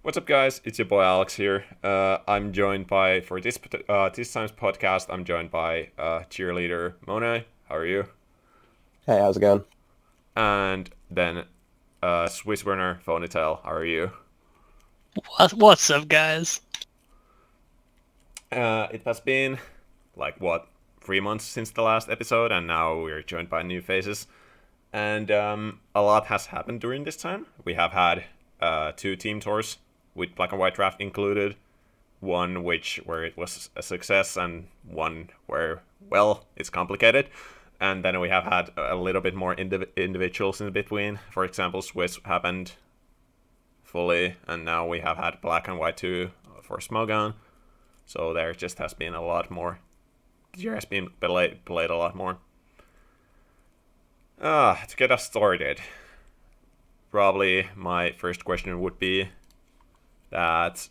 What's up, guys? It's your boy Alex here. I'm joined by for this time's podcast. I'm joined by cheerleader Monai. How are you? Hey, how's it going? And then Swiss winner Phonytail. How are you? What's up, guys? It has been like what 3 months since the last episode, and now we're joined by new faces. And a lot has happened during this time. We have had two team tours with Black and White Draft included. One where it was a success, and one where it's complicated. And then we have had a little bit more individuals in between. For example, Swiss happened fully, and now we have had Black and White 2 for Smogon. So there just has been a lot more. The year has been played a lot more. To get us started, probably my first question would be that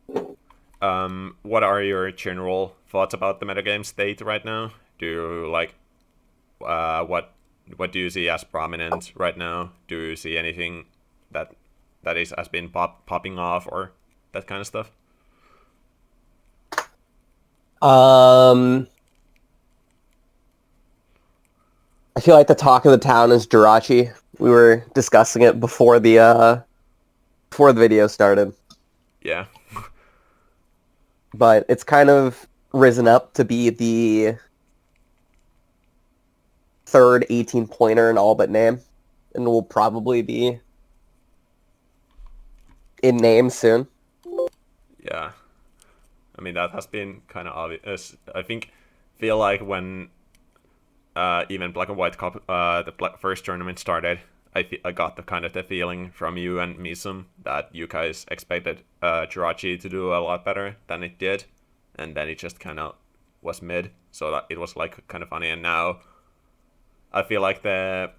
what are your general thoughts about the metagame state right now? Do you like what do you see as prominent right now? Do you see anything that has been popping off or that kind of stuff? Um, I feel like the talk of the town is Jirachi. We were discussing it before the video started, Yeah, but it's kind of risen up to be the third 18-pointer in all but name, and will probably be in name soon. yeah. I mean that has been kind of obvious. I feel like when even Black and White Cup, first tournament started, I got the kind of the feeling from you and Misum that you guys expected Jirachi to do a lot better than it did, and then it just kind of was mid. So that it was like kind of funny. And now I feel like that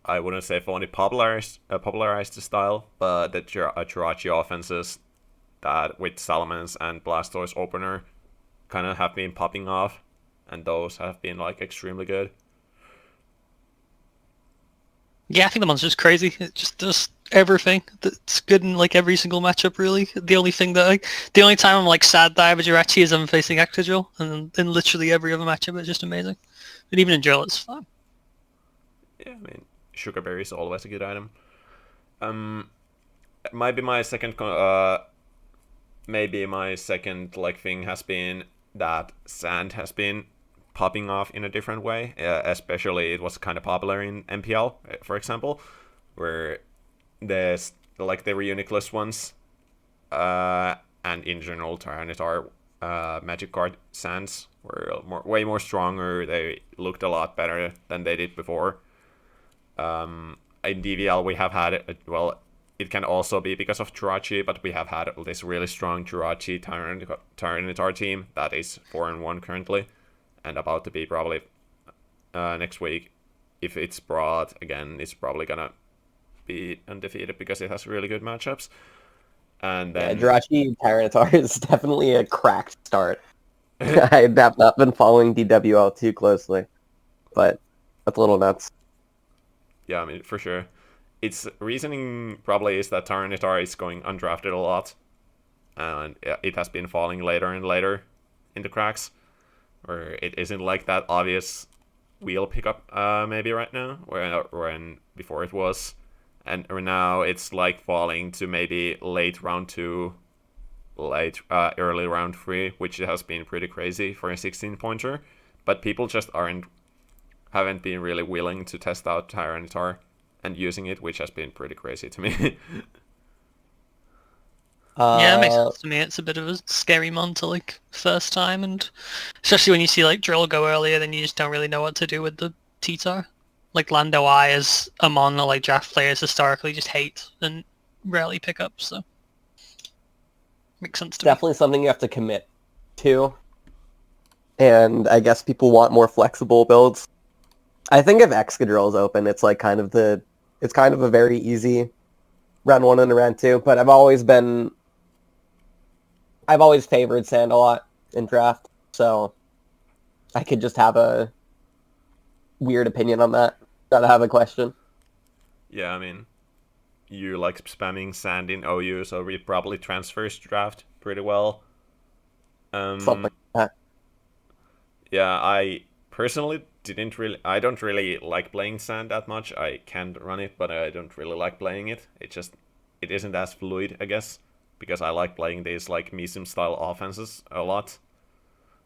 I wouldn't say Phony popularized the style, but the Jirachi offenses that with Salamence and Blastoise opener kind of have been popping off, and those have been like extremely good. Yeah, I think the monster's crazy. It just does everything that's good in like every single matchup. Really, the only time I'm like sad that I have a Jirachi is I'm facing Excadrill, and in literally every other matchup it's just amazing. And even in drill, it's fun. Yeah, I mean, Sugar Berry is always a good item. Um, maybe my second maybe my second like thing has been that Sand has been popping off in a different way. Especially it was kind of popular in MPL, for example, where there's like the Reuniclus ones, and in general Tyranitar Magic Card Sands were way more stronger. They looked a lot better than they did before. In DVL we have had it can also be because of Jirachi, but we have had this really strong Jirachi Tyranitar team that is 4-1 currently, and about to be probably next week. If it's brought again, it's probably gonna be undefeated because it has really good matchups. And Yeah, then Jirachi Tyranitar is definitely a cracked start. I have not been following DWL too closely, but that's a little nuts. yeah, I mean for sure, its reasoning probably is that Tyranitar is going undrafted a lot, and it has been falling later and later in the cracks, where it isn't like that obvious wheel pickup maybe right now, when before it was, and now it's like falling to maybe late round 2, early round 3, which has been pretty crazy for a 16 pointer, but people just haven't been really willing to test out Tyranitar and using it, which has been pretty crazy to me. Yeah, it makes Uh, sense to me. It's a bit of a scary mon to like first time, and especially when you see like drill go earlier, then you just don't really know what to do with the T-Tar. Like Lando I is a mon that like draft players historically just hate and rarely pick up, so makes sense to me. Definitely something you have to commit to, and I guess people want more flexible builds. I think if Excadrill is open, it's like it's kind of a very easy round one and round two. But I've always favored Sand a lot in draft, so I could just have a weird opinion on that. Gotta have a question. Yeah, I mean, you like spamming sand in OU, so it probably transfers to draft pretty well. Something like that. Yeah, I personally I don't really like playing sand that much. I can run it, but I don't really like playing it. It isn't as fluid, I guess, because I like playing these like Misim style offenses a lot,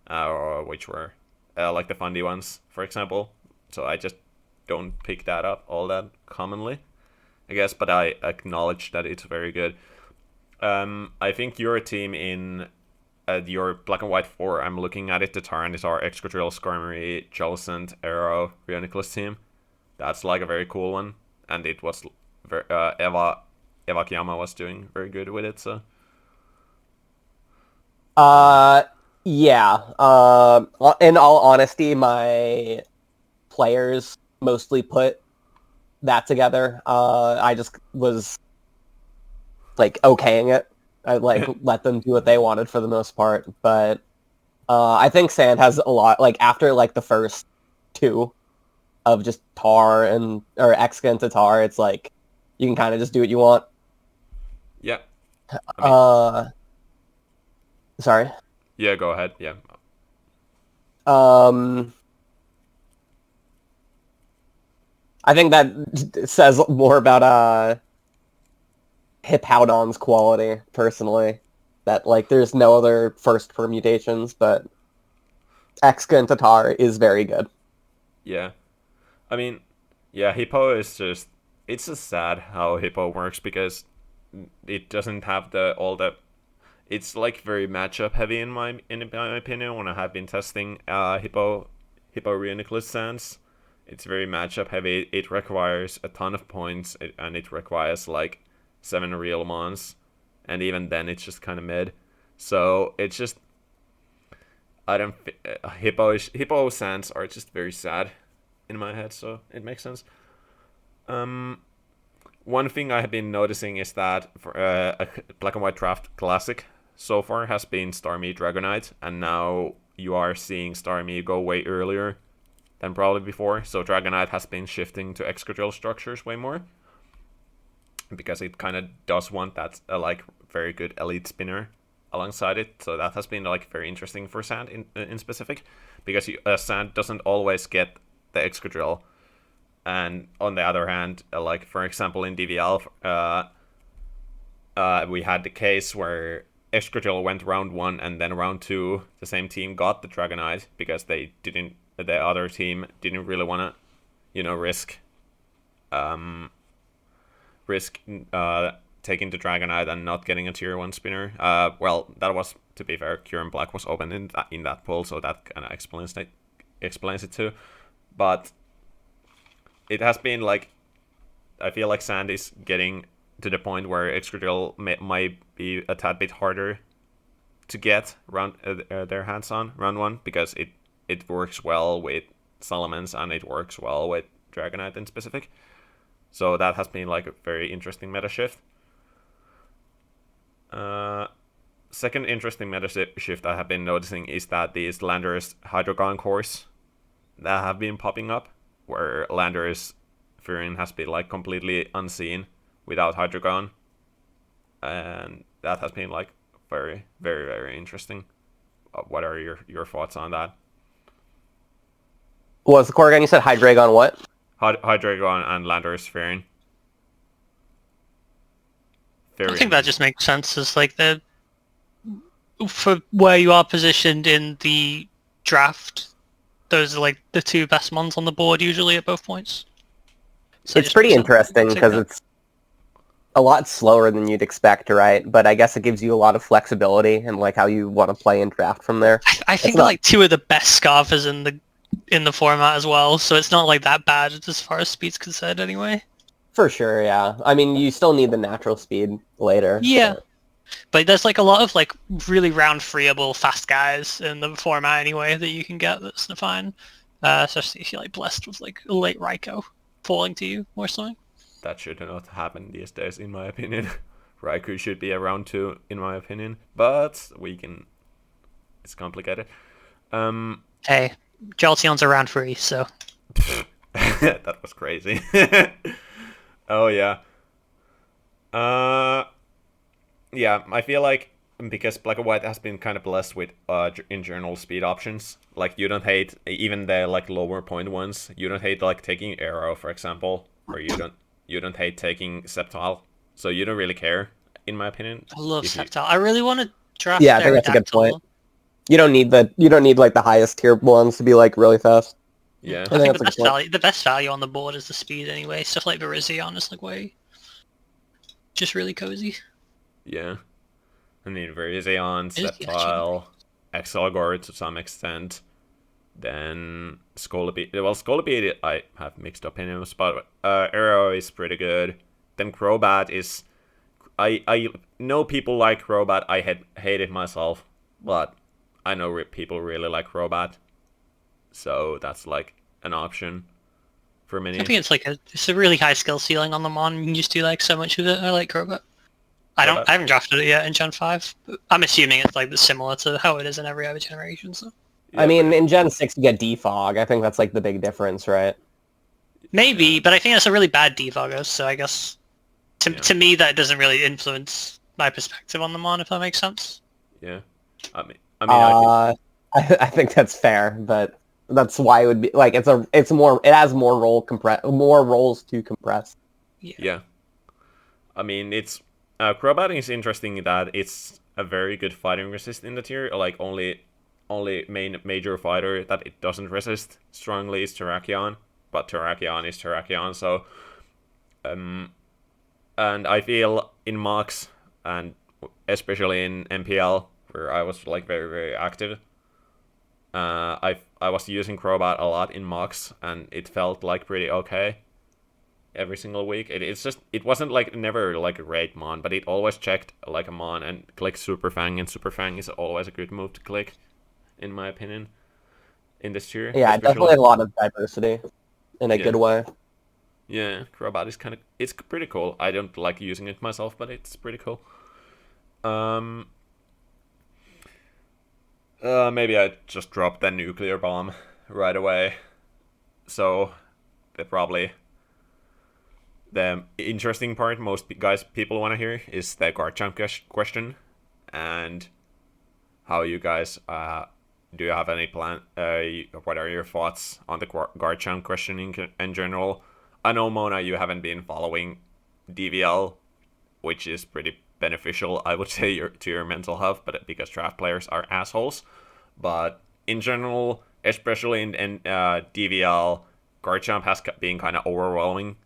or which were like the fundy ones, for example. So I just don't pick that up all that commonly, I guess. But I acknowledge that it's very good. I think your team in your Black and White 4, I'm looking at it, the Tyranitar, Excadrill, Skarmory, Jolsant, Arrow, Rio Nicholas team. That's like a very cool one. And it was Eva Kiyama was doing very good with it, so. Yeah. In all honesty, my players mostly put that together. I just was like okaying it. I like let them do what they wanted for the most part, but I think Sand has a lot. Like after like the first two of just Tar or Exca into Tar, it's like you can kind of just do what you want. Yeah. Sorry. Yeah, go ahead. Yeah. I think that says more about Hippowdon's quality, personally. That, like, there's no other first permutations, but Exca and Tatar is very good. Yeah. I mean, yeah, Hippo is just... It's just sad how Hippo works, because it doesn't have all the... It's, like, very matchup heavy in my opinion, when I have been testing Hippo Reuniclus Sands. It's very matchup heavy. It requires a ton of points, and it requires, like, 7 real mons, and even then it's just kind of mid. So it's just I don't Hippo Sands are just very sad in my head, so it makes sense. One thing I have been noticing is that for a Black and White Draft Classic so far has been Starmie Dragonite, and now you are seeing Starmie go way earlier than probably before. So Dragonite has been shifting to Excadrill structures way more, because it kind of does want that like very good elite spinner alongside it. So that has been like very interesting for Sand in specific, because Sand doesn't always get the Excadrill. And on the other hand, like for example in DVL, we had the case where Excadrill went round 1 and then round 2 the same team got the Dragonite, because the other team didn't really want to, risk taking the Dragonite and not getting a tier 1 spinner. Well, that was, to be fair, Kieran Black was open in that pool, so that kind of explains it too. But it has been like, I feel like Sand is getting to the point where Excadrill might be a tad bit harder to get their hands on round 1, because it works well with Salamence and it works well with Dragonite in specific. So that has been like a very interesting meta shift. Second interesting meta shift I have been noticing is that these Landorus Hydreigon cores that have been popping up, where Landorus Furin has been like completely unseen without Hydreigon, and that has been like very, very, very interesting. What are your thoughts on that? What was the core again? You said Hydreigon what? Hydreigon and Landorus Furin. I think that just makes sense. As like for where you are positioned in the draft, those are like the two best mons on the board usually at both points. So it's pretty interesting because it's a lot slower than you'd expect, right? But I guess it gives you a lot of flexibility and like how you want to play and draft from there. I think they're like two of the best Scarfers in the format as well, so it's not like that bad as far as speed's concerned anyway. For sure, yeah. I mean, you still need the natural speed later. Yeah. But there's like a lot of like really round freeable fast guys in the format anyway that you can get that's fine. Especially if you're like blessed with like a late Raikou falling to you or something. That should not happen these days, in my opinion. Raikou should be around 2, in my opinion. But it's complicated. Hey, Jolteon's around 3, so... That was crazy. Oh, yeah. Uh, yeah, I feel like because Black and White has been kind of blessed with in general speed options. Like you don't hate even the like lower point ones. You don't hate like taking Arrow, for example, or you don't hate taking Sceptile. So you don't really care, in my opinion. I love If you Sceptile. I really want to draft Yeah, I think that's a good point. Aerodactyl. You don't need like the highest tier ones to be like really fast. yeah I I think think that's a good point. the best value on the board is the speed anyway. Stuff like Virizion is like way just really cozy. yeah. I mean Virizion, It is actually Sceptile, Excelgor to some extent. Then Scolipede. Well, Scolipede I have mixed opinions, but Arrow is pretty good. Then Crobat is. I know people like Crobat. I hate it myself, but I know people really like Crobat, so that's like an option for I many. think it's a really high skill ceiling on the Mon. You can just do like so much with it. I like Crobat. Crobat. I haven't drafted it yet in Gen 5. But I'm assuming it's like similar to how it is in every other generation, so. I Yeah, mean, pretty. in Gen 6 you get Defog. I think that's like the big difference, right? Maybe, but I think that's a really bad defogger, so I guess Yeah, to me that doesn't really influence my perspective on the Mon, if that makes sense. yeah. I think I think that's fair, but that's why it would be like it has more roles to compress. Yeah. yeah. I mean, it's Crobat is interesting in that it's a very good fighting resist in the tier. Like only major fighter that it doesn't resist strongly is Terrakion, but Terrakion is Terrakion. So, and I feel in Mox and especially in MPL where I was like very active, I was using Crobat a lot in Mox and it felt like pretty okay every single week. It wasn't like never like a great mon, but it always checked like a mon and click Super Fang, and Super Fang is always a good move to click, in my opinion, in this tier, Yeah, especially. definitely a lot of diversity in a Yeah, good way. yeah. Crobat is it's pretty cool. I don't like using it myself, but it's pretty cool. Um, maybe I just dropped the nuclear bomb right away. So, they probably the interesting part most people want to hear is the Garchomp question, and how you guys do you have any plan? What are your thoughts on the Garchomp question in general? I know Mona, you haven't been following DVL, which is pretty beneficial, I would say, to your mental health, but because draft players are assholes. But in general, especially in DVL, Garchomp has been kind of overwhelming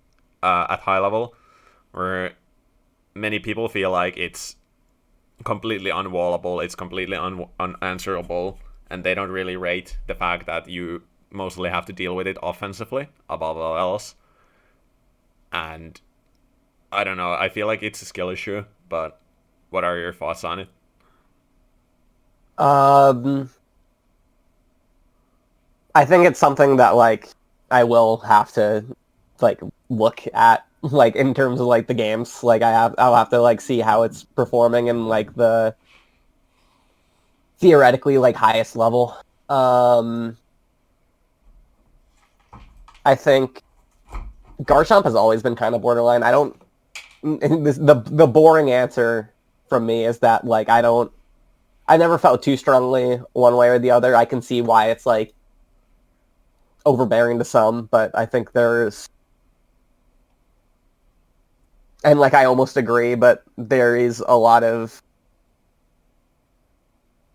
at high level, where many people feel like it's completely unwallable, it's completely unanswerable, and they don't really rate the fact that you mostly have to deal with it offensively above all else. And I don't know, I feel like it's a skill issue, but what are your thoughts on it? Um, I think it's something that like I will have to like look at like in terms of like the games. Like I'll have to like see how it's performing in like the theoretically like highest level. Um, I think Garchomp has always been kind of borderline. I don't. The boring answer from me is that like I never felt too strongly one way or the other. I can see why it's like overbearing to some, but I think and like I almost agree, but there is a lot of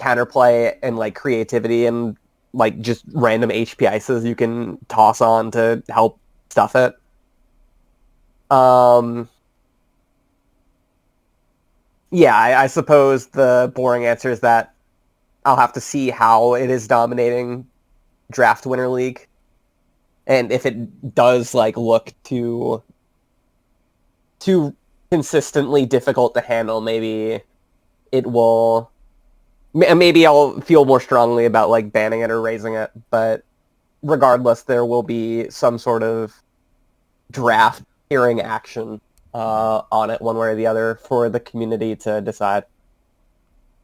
counterplay and like creativity and like just random HP ices you can toss on to help stuff it. Um, yeah, I suppose the boring answer is that I'll have to see how it is dominating Draft Winter League, and if it does like look too consistently difficult to handle, maybe it will. Maybe I'll feel more strongly about like banning it or raising it, but regardless, there will be some sort of draft hearing action on it one way or the other for the community to decide.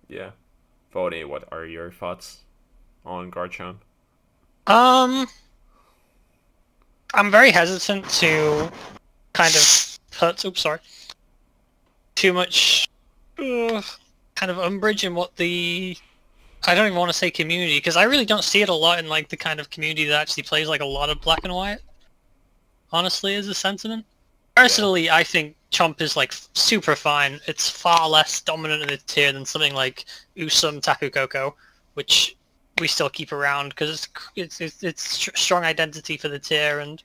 Yeah. Fody, what are your thoughts on Garchomp? Um, I'm very hesitant to kind of put. Oops, sorry. too much kind of umbrage in what the... I don't even want to say community, because I really don't see it a lot in like the kind of community that actually plays like a lot of black and white, honestly, as a sentiment. Personally, I think Chomp is like super fine. It's far less dominant in the tier than something like Usum Tapu Koko, which we still keep around because it's strong identity for the tier, and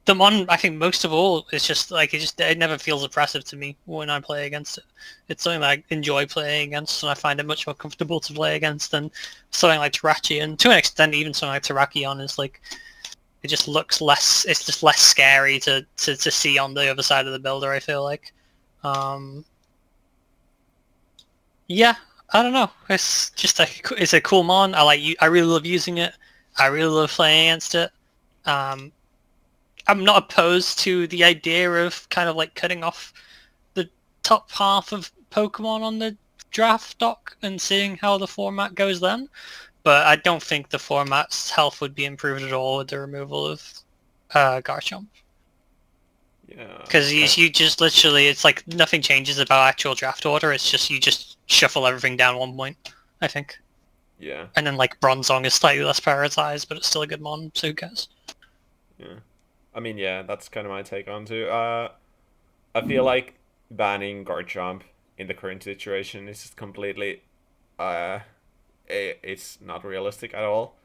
the one I think most of all is just like it never feels oppressive to me when I play against it. It's something that I enjoy playing against, and I find it much more comfortable to play against than something like Tarachi, and to an extent even something like Tarakion is like, it just looks less, it's just less scary to see on the other side of the builder, I feel like. Yeah, I don't know. It's just it's a cool mon. I really love using it. I really love playing against it. I'm not opposed to the idea of kind of like cutting off the top half of Pokemon on the draft dock and seeing how the format goes then. But I don't think the format's health would be improved at all with the removal of Garchomp. Yeah. Because you just literally, it's like nothing changes about actual draft order. It's just you just shuffle everything down 1 point, I think. Yeah. And then like Bronzong is slightly less prioritized, but it's still a good mon, so who cares? Yeah. I mean, yeah, that's kind of my take on too. I feel like banning Garchomp in the current situation is just completely, it's not realistic at all,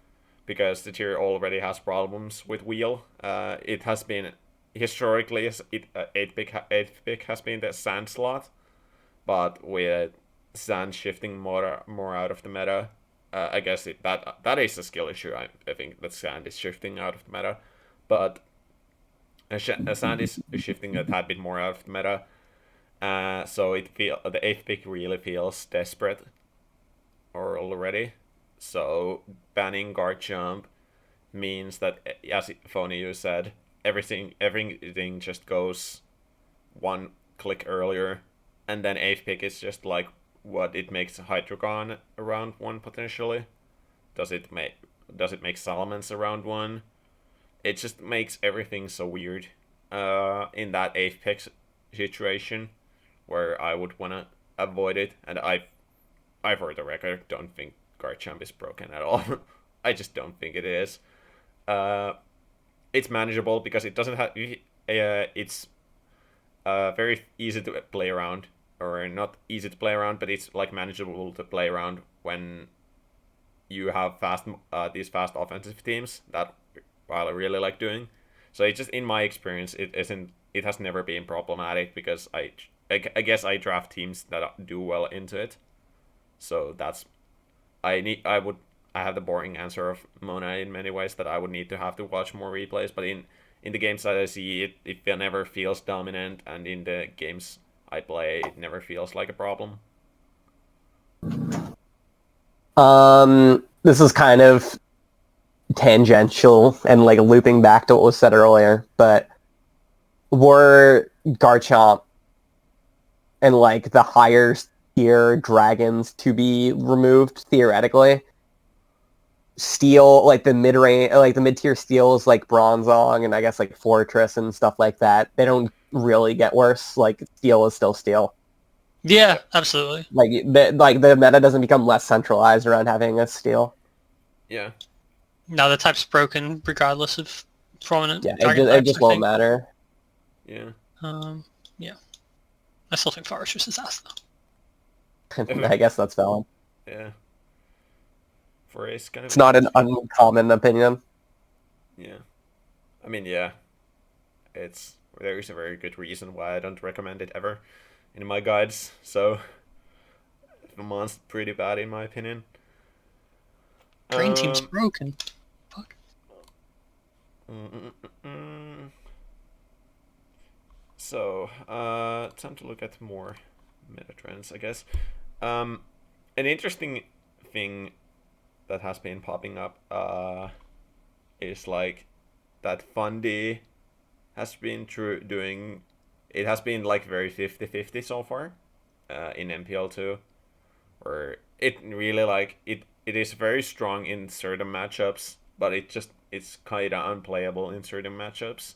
because the tier already has problems with wheel. It has been historically, 8 pick has been the sand slot, but with sand shifting more out of the meta, I guess that is a skill issue. I think that sand is shifting out of the meta, but sand is shifting a tad bit more out of the meta. So the 8th pick really feels desperate already. So banning Garchomp means that, as Phony you said, everything just goes 1 click earlier, and then 8th pick is just like what it makes Hydreigon around 1 potentially. Does it make Salamence around 1? It just makes everything so weird in that 8th pick situation, where I would want to avoid it. And I, for the record, don't think Garchomp is broken at all. I just don't think it is. It's manageable because it doesn't have. It's very easy to play around, or not easy to play around, but it's like manageable to play around when you have these fast offensive teams that I really like doing. So it just, in my experience, it isn't. It has never been problematic because I guess I draft teams that do well into it. So that's I have the boring answer of Monai in many ways, that I would need to have to watch more replays. But in the games that I see, it never feels dominant, and in the games I play, it never feels like a problem. This is kind of tangential and like looping back to what was said earlier, but were Garchomp and like the higher tier dragons to be removed theoretically, steel, like the mid-range, like the mid-tier steals like Bronzong and I guess like Fortress and stuff like that, they don't really get worse. Like steel is still steel. Yeah, absolutely. Like the meta doesn't become less centralized around having a steel. Yeah. Now the type's broken regardless of prominent Yeah, dragon it types, just I won't think. matter. Yeah. Yeah. I still think Fortress is ass though. I guess that's valid. Yeah. For Ace, kind of. It's not an uncommon opinion. Yeah. I mean, yeah. There is a very good reason why I don't recommend it ever in my guides. So the mon's pretty bad in my opinion. Green team's broken. Fuck. So, time to look at more meta trends, I guess. An interesting thing that has been popping up is like that Fundy has been doing. It has been like very 50-50 so far in MPL2, where it really like it is very strong in certain matchups, but it's kind of unplayable in certain matchups.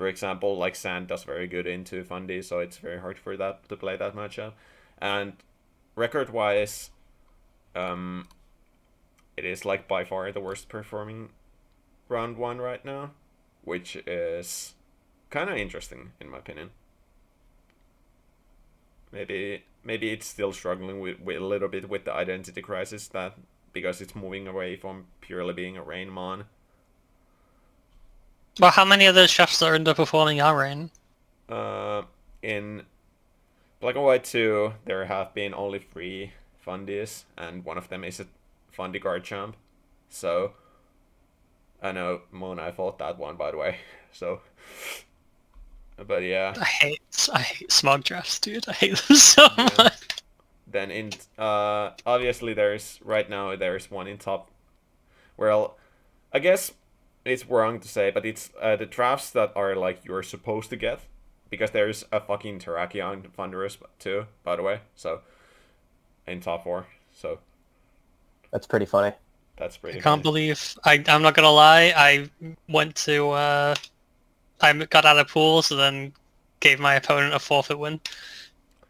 For example, like Sand does very good into Fundy, so it's very hard for that to play that matchup. And record-wise, it is like by far the worst performing round one right now, which is kind of interesting in my opinion. Maybe it's still struggling with a little bit with the identity crisis, that because it's moving away from purely being a Rain Mon. Well, how many of those chefs are underperforming are Rain? In Black and White 2, there have been only 3 Fundies, and one of them is a Fundy Garchomp. So, I know Monai fought that one, by the way. So, but yeah. I hate smog drafts, dude. I hate them so much. Then obviously there's one in top. Well, I guess it's wrong to say, but it's the drafts that are like you're supposed to get, because there's a fucking Terrakion Thunderous too, by the way. So in top 4, so That's pretty funny. that's pretty. I can't funny. believe I'm not gonna lie. I went to I got out of pool, so then gave my opponent a forfeit win.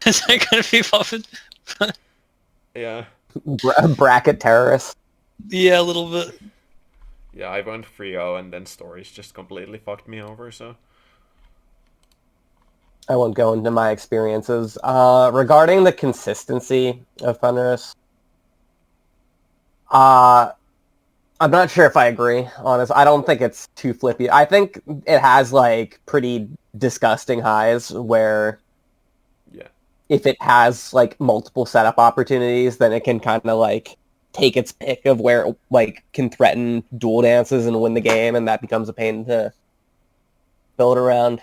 Is that gonna be forfeit? Yeah. Bracket terrorist. Yeah, a little bit. Yeah, I went 3-0 and then Stories just completely fucked me over, so. I won't go into my experiences. Regarding the consistency of Thunderous, I'm not sure if I agree, honestly. I don't think it's too flippy. I think it has, like, pretty disgusting highs where Yeah. if it has, like, multiple setup opportunities, then it can kind of, like, take its pick of where it, like, can threaten dual dances and win the game, and that becomes a pain to build around.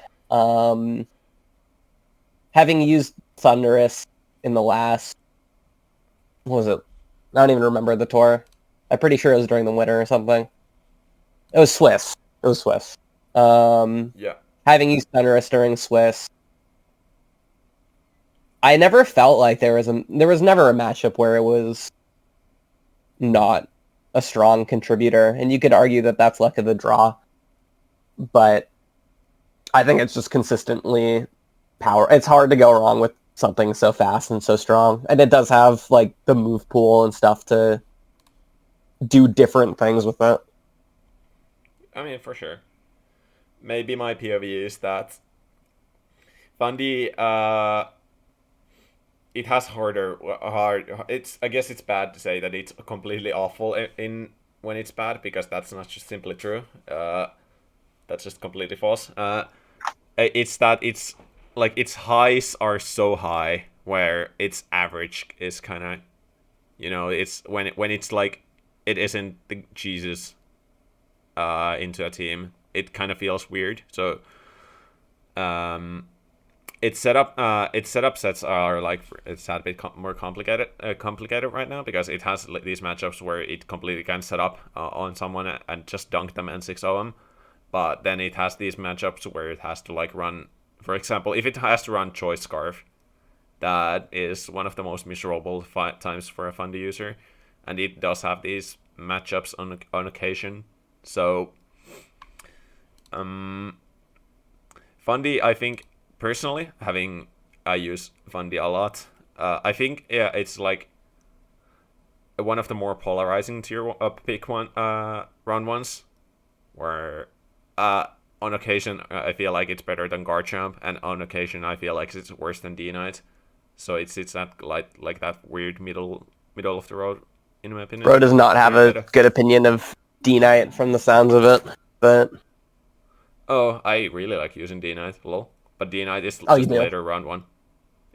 Having used Thunderous in the last... What was it? I don't even remember the tour. I'm pretty sure it was during the winter or something. It was Swiss. Yeah. Having used Thunderous during Swiss, I never felt like there was never a matchup where it was not a strong contributor, and you could argue that that's luck of the draw, but I think it's just consistently power. It's hard to go wrong with something so fast and so strong, and it does have like the move pool and stuff to do different things with it. I mean, for sure. Maybe my POV is that Fundy, it has hard. It's, I guess it's bad to say that it's completely awful in when it's bad, because that's not just simply true. That's just completely false. It's that it's like its highs are so high where its average is kind of, it's when it's like it isn't the Jesus into a team, it kind of feels weird. So its setup sets are like, it's a bit more complicated right now, because it has these matchups where it completely can set up on someone and just dunk them and 6-0 them. But then it has these matchups where it has to like run, for example, if it has to run Choice Scarf, that is one of the most miserable times for a Fundy user, and it does have these matchups on occasion. So Fundy, I think personally, I use Fundy a lot. I think it's like one of the more polarizing pick one round ones, where on occasion I feel like it's better than Garchomp, and on occasion I feel like it's worse than D-Knight. So it's that like that weird middle of the road, in my opinion. Bro does not have a good opinion of D-Knight from the sounds of it, but... Oh, I really like using D-Knight, lol. But D-Knight is Oh, just you do? later round one.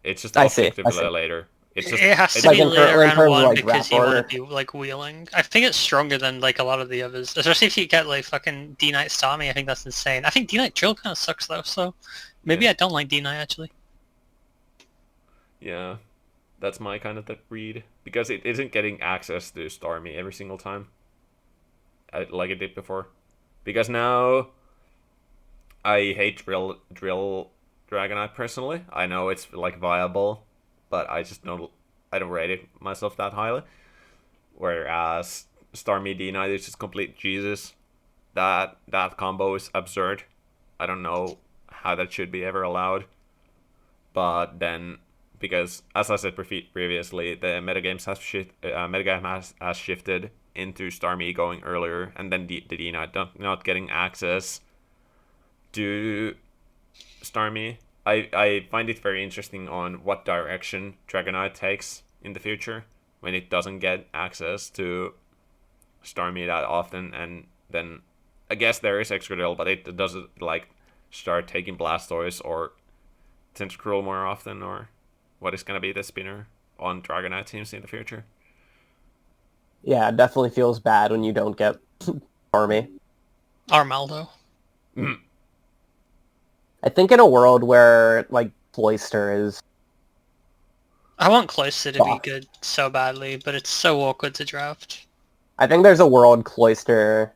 It's just I see. objectively later. It's just, It has to like be in later round terms of, one like, because draft you want order. to be like wheeling. I think it's stronger than like a lot of the others, especially if you get like fucking D-Knight Starmie. I think that's insane. I think D-Knight Drill kind of sucks though, so maybe Yeah. I don't like D-Knight actually. yeah, that's my kind of the read, because it isn't getting access to Starmie every single time, like it did before. Because now I hate Drill Dragonite personally. I know it's like viable, but I don't rate it myself that highly. Whereas Starmie D-Knight is just complete Jesus. That combo is absurd. I don't know how that should be ever allowed. But then, because as I said previously, the metagame has shifted into Starmie going earlier, and then the D9 not getting access to Starmie. I find it very interesting on what direction Dragonite takes in the future when it doesn't get access to Starmie that often, and then I guess there is Excadrill, but it doesn't like start taking Blastoise or Tentacruel more often, or what is gonna be the spinner on Dragonite teams in the future. Yeah, it definitely feels bad when you don't get Army. Armaldo. I think in a world where like Cloyster is I want Cloyster to be Fuck. good so badly, but it's so awkward to draft. I think there's a world Cloyster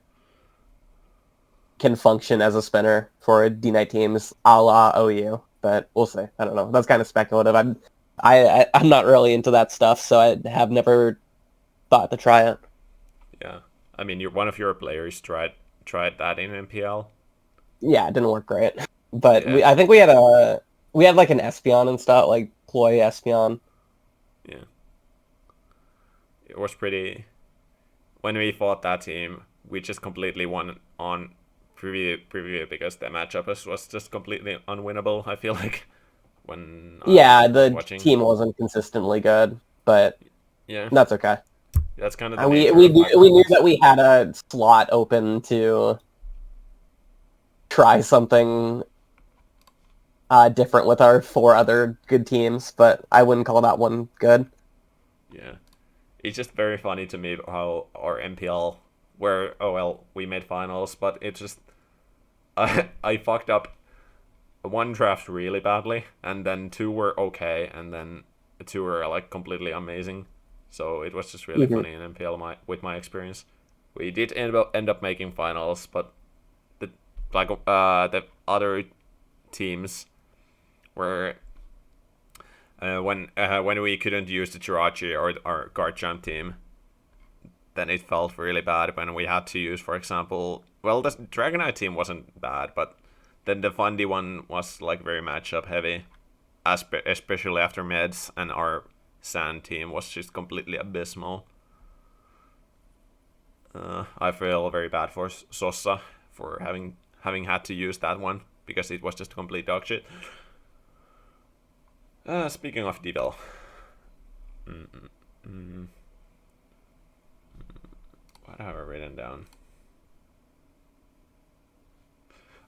can function as a spinner for D-Night teams a la OU, but we'll see. I don't know. That's kind of speculative. I'm not really into that stuff, so I have never thought to try it. Yeah, I mean, one of your players tried that in MPL. Yeah, it didn't work great. But Yeah. I think we had like an Espeon and stuff, like Ploy Espeon. Yeah, it was pretty. When we fought that team, we just completely won on preview because the matchup was just completely unwinnable. I feel like when I Yeah, was the watching. team wasn't consistently good, but Yeah, that's okay. that's kind of the We nature we of high we knew finals. that we had a slot open to try something different with our 4 other good teams, but I wouldn't call that one good. Yeah, it's just very funny to me how our MPL, where we made finals, but it just I fucked up one draft really badly, and then 2 were okay, and then 2 were like completely amazing. So it was just really Mhm. funny in MPL with my experience. We did end up making finals, but the the other teams were when we couldn't use the Jirachi or our Garchomp team, then it felt really bad when we had to use, for example, well, the Dragonite team wasn't bad, but then the Fundy one was like very matchup heavy, especially after meds, and our Sand team was just completely abysmal. I feel very bad for Sosa for having had to use that one because it was just complete dog shit. Speaking of Devel, what have I written down?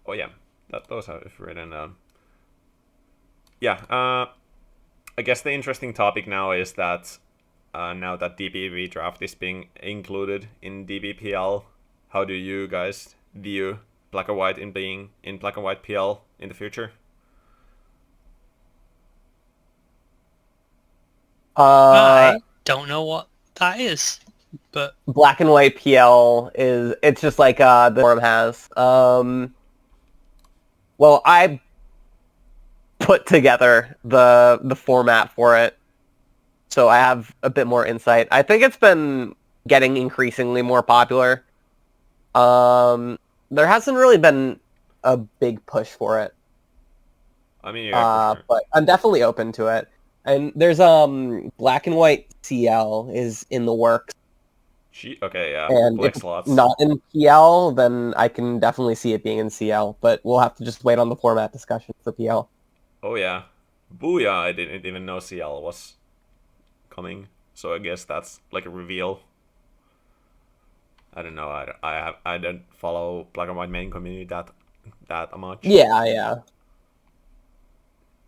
Oh yeah, those have written down. Yeah, I guess the interesting topic now is that now that DBV draft is being included in DBPL, how do you guys view Black and White in being in Black and White PL in the future? I don't know what that is, but Black and White PL it's just like the forum has. Well, I put together the format for it, so I have a bit more insight. I think it's been getting increasingly more popular. There hasn't really been a big push for it, I mean, yeah, for sure. but I'm definitely open to it. And there's Black and White CL is in the works, Okay, yeah, and if flex it's slots. not in PL, then I can definitely see it being in CL. But we'll have to just wait on the format discussion for PL. Oh yeah, Booyah! I didn't even know CL was coming, so I guess that's like a reveal. I don't know. I don't follow Black and White main community that much. Yeah, yeah.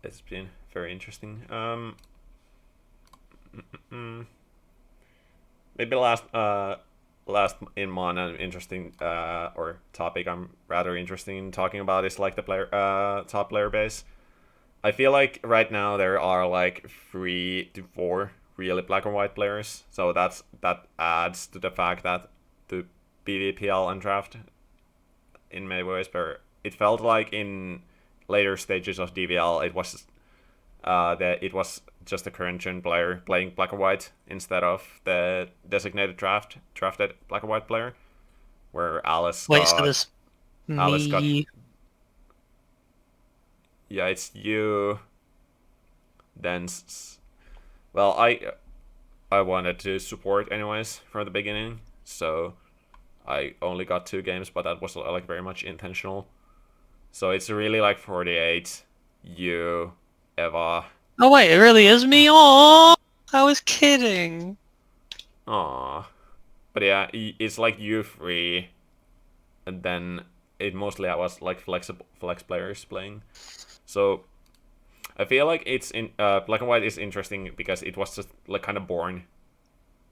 It's been very interesting. Maybe last in Mon an interesting or topic I'm rather interested in talking about is like the top player base. I feel like right now there are like 3 to 4 really Black and White players, so that adds to the fact that the BVPL and draft in many ways, where it felt like in later stages of DVL it was that it was just a current gen player playing Black and White instead of the designated drafted Black and White player, where wait, so there's Alice got me. Yeah, it's you. Then, well, I wanted to support anyways from the beginning, so I only got 2 games, but that was like very much intentional. So it's really like 48, you, Eva. Oh wait, it really is me? Oh, I was kidding. Aww. But yeah, it's like you 3, and then it mostly was like flex players playing. So I feel like it's in Black and White is interesting because it was just like kind of born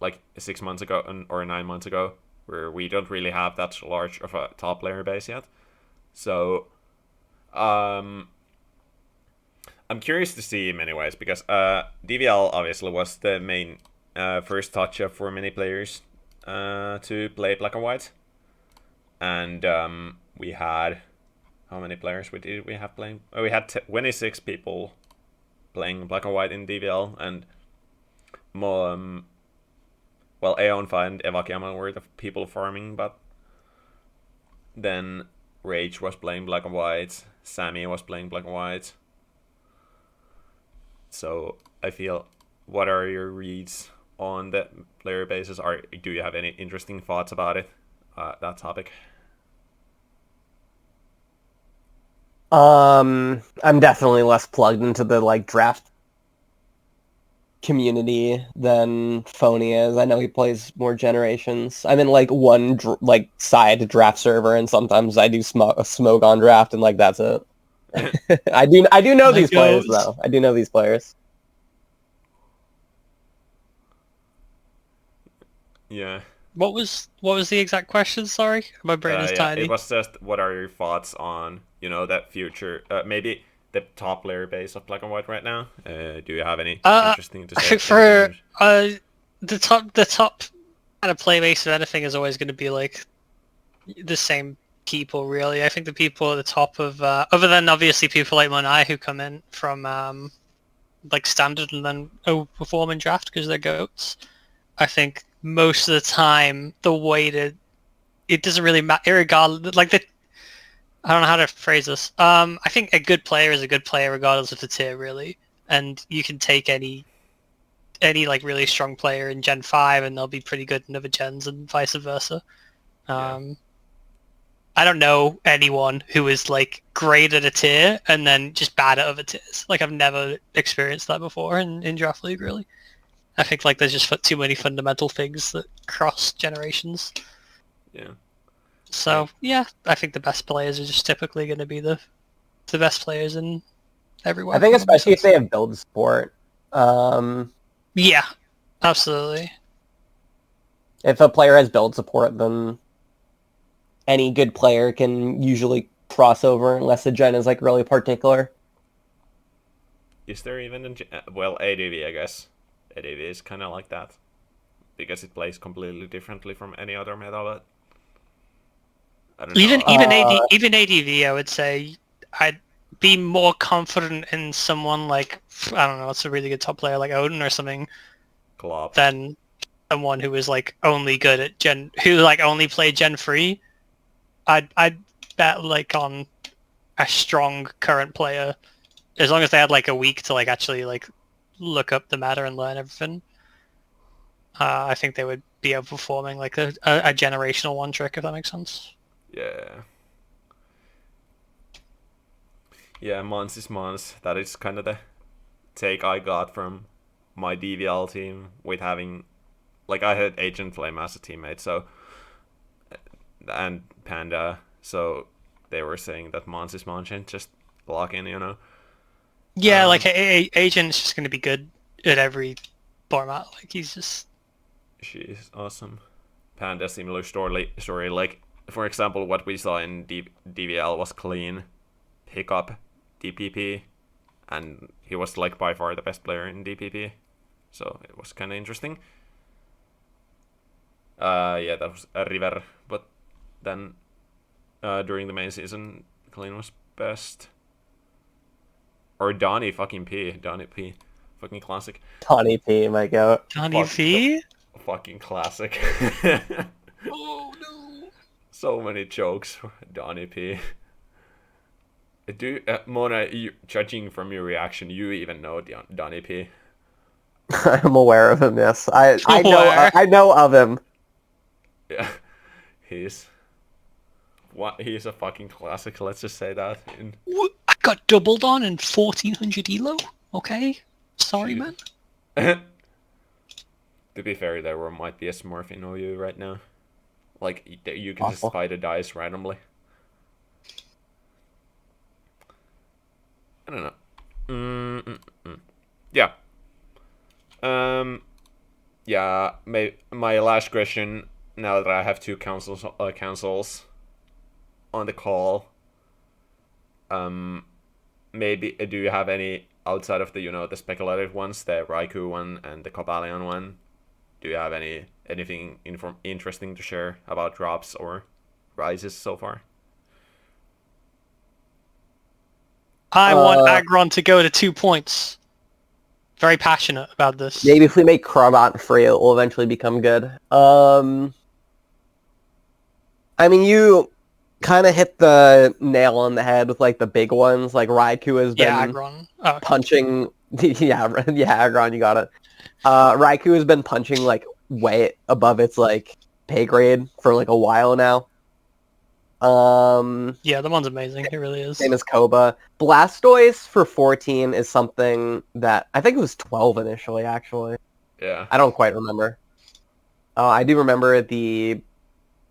like 6 months ago or 9 months ago, where we don't really have that large of a top player base yet. So I'm curious to see in many ways because DVL obviously was the main first touch up for many players to play Black and White, and we had how many players did we have playing? Oh, we had 26 people playing Black and White in DVL, and more well, Aeon and Eva Kiaman were the people farming, but then Rage was playing Black and White, Sammy was playing Black and White. So I feel, what are your reads on the player bases? Do you have any interesting thoughts about it? That topic. I'm definitely less plugged into the like draft community than Phony is. I know he plays more Generations. I'm in like one like side draft server, and sometimes I do smoke on draft, and like that's it. I do know these players though. I do know these players. Yeah. What was the exact question? Sorry, my brain is tiny. It was just, what are your thoughts on that future? Maybe the top player base of Black and White right now. Do you have any interesting to say? I think for the top kind of play base of anything is always going to be like the same people, really. I think the people at the top of other than obviously people like Monai who come in from like standard and then perform in draft because they're goats. I think most of the time the way to it doesn't really matter, regardless. Like I don't know how to phrase this. I think a good player is a good player regardless of the tier, really. And you can take any like really strong player in Gen 5 and they'll be pretty good in other gens and vice versa. I don't know anyone who is like great at a tier and then just bad at other tiers. Like I've never experienced that before in Draft League, really. I think like there's just too many fundamental things that cross generations. Yeah. So yeah, I think the best players are just typically going to be the best players in everywhere. I think especially if they have build support. Yeah, absolutely. If a player has build support, then any good player can usually cross over unless the gen is like really particular. Is there even well, ADV, I guess. ADV is kind of like that because it plays completely differently from any other meta, but I don't know. Even ADV, I would say I'd be more confident in someone like, I don't know, it's a really good top player like Odin or something, Klopp, than someone who is like only good at who like only played Gen 3. I'd bet like on a strong current player, as long as they had like a week to like actually like look up the meta and learn everything. I think they would be outperforming like a generational one trick, if that makes sense. Yeah. Yeah, Mons is Mons. That is kind of the take I got from my DVL team with having, like, I had Agent Flame as a teammate, so, and Panda, so they were saying that Mons is Mons and just block in, you know? Yeah, like Agent is just going to be good at every format. Like she's awesome. Panda, similar story. Like, for example, what we saw in DVL was clean pickup DPP, and he was like by far the best player in DPP, so it was kind of interesting. Yeah, that was a River, but then during the main season, clean was best. Or Donnie fucking P. Donnie P. Fucking classic. Donnie P, my goat. Donnie P? Fucking classic. Oh no. So many jokes for Donnie P. Mona, judging from your reaction, you even know Donny P. I'm aware of him. Yes, Aware. I know of him. Yeah, he's he's a fucking classic. Let's just say that. I got doubled on in 1400 elo. Okay, sorry, man. To be fair, there might be a Smurf in OU right now. Like you can just Awful. buy the dice randomly. I don't know. Yeah. Yeah. My last question. Now that I have two councils on the call. Maybe do you have any outside of the speculative ones, the Raikou one and the Cobalion one? Do you have anything interesting to share about drops or rises so far? I want Aggron to go to 2 points. Very passionate about this. Maybe if we make Crobat free, it will eventually become good. I mean, you kind of hit the nail on the head with like the big ones. Like Raikou has Yeah, been Aggron. Oh, okay. punching. Yeah, Aggron, you got it. Raikou has been punching like way above its like pay grade for like a while now. Yeah, the one's amazing. It really is. Same as Koba. Blastoise for 14 is something that I think it was 12 initially. Actually, Yeah. I don't quite remember. I do remember the